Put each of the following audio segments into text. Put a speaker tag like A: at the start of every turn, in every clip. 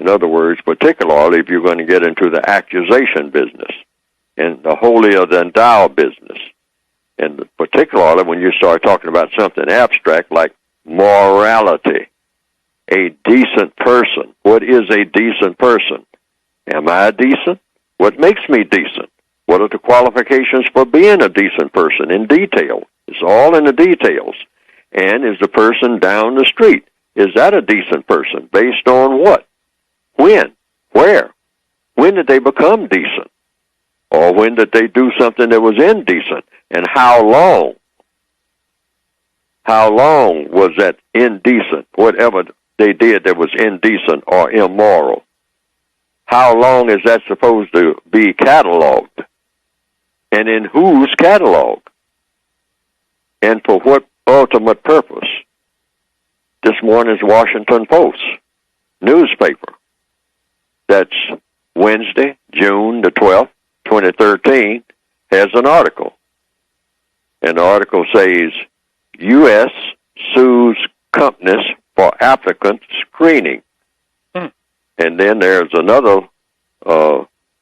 A: In other words, particularly if you're going to get into the accusation business and the holier-than-thou business, and particularly when you start talking about something abstract like morality, a decent person. What is a decent person? Am I decent? What makes me decent? What are the qualifications for being a decent person in detail? It's all in the details. And is the person down the street, is that a decent person? Based on what? When? Where? When did they become decent? Or when did they do something that was indecent? And how long? How long was that indecent, whatever they did that was indecent or immoral? How long is that supposed to be cataloged? And in whose catalog? And for what ultimate purpose? This morning's Washington Post newspaper, that's Wednesday, June the 12th, 2013, has an article. And the article says, U.S. sues companies for applicant screening. And then there's another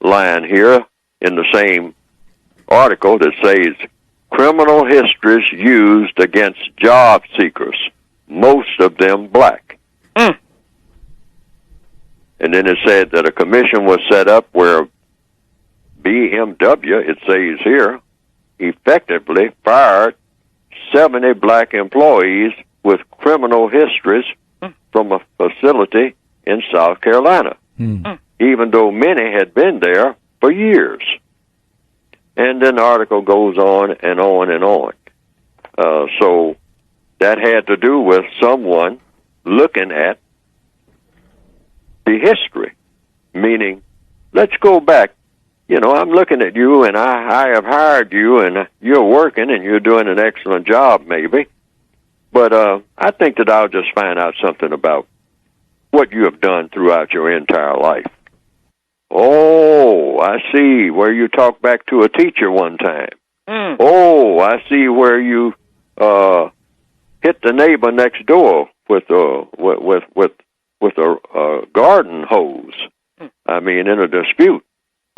A: line here in the same article that says, criminal histories used against job seekers, most of them black. And then it said that a commission was set up where BMW, it says here, effectively fired 70 black employees with criminal histories from a facility in South Carolina, even though many had been there for years. And then the article goes on and on and on. So that had to do with someone looking at the history, meaning, let's go back. You know, I'm looking at you, and I have hired you, and you're working, and you're doing an excellent job, maybe. But I think that I'll just find out something about what you have done throughout your entire life. Oh, I see where you talked back to a teacher one time. Oh, I see where you hit the neighbor next door with a garden hose. I mean, in a dispute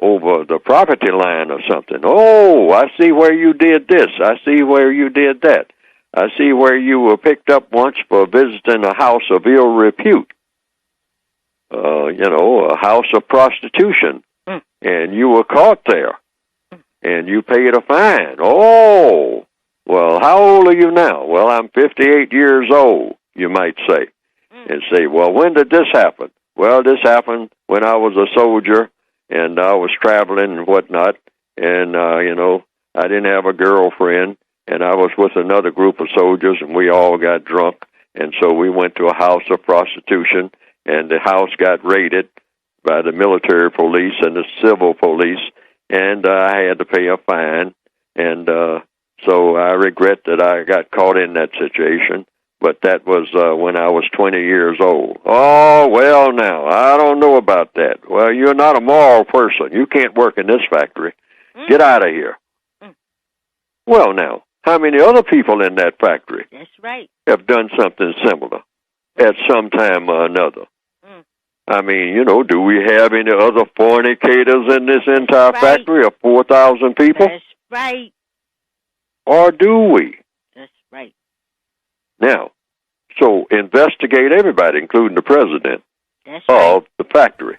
A: over the property line or something. Oh, I see where you did this. I see where you did that. I see where you were picked up once for visiting a house of ill repute. A house of prostitution. And you were caught there. And you paid a fine. Oh, well, how old are you now? Well, I'm 58 years old, you might say. And say, well, when did this happen? Well, this happened when I was a soldier, and I was traveling and whatnot, and, I didn't have a girlfriend, and I was with another group of soldiers, and we all got drunk, and so we went to a house of prostitution, and the house got raided by the military police and the civil police, and I had to pay a fine, and so I regret that I got caught in that situation. But that was when I was 20 years old. Oh, well, now, I don't know about that. Well, you're not a moral person. You can't work in this factory. Get out of here. Well, now, how many other people in that factory have done something similar at some time or another? I mean, do we have any other fornicators in this entire factory of 4,000 people?
B: That's right.
A: Or do we?
B: That's right.
A: Now, so investigate everybody, including the president of the factory.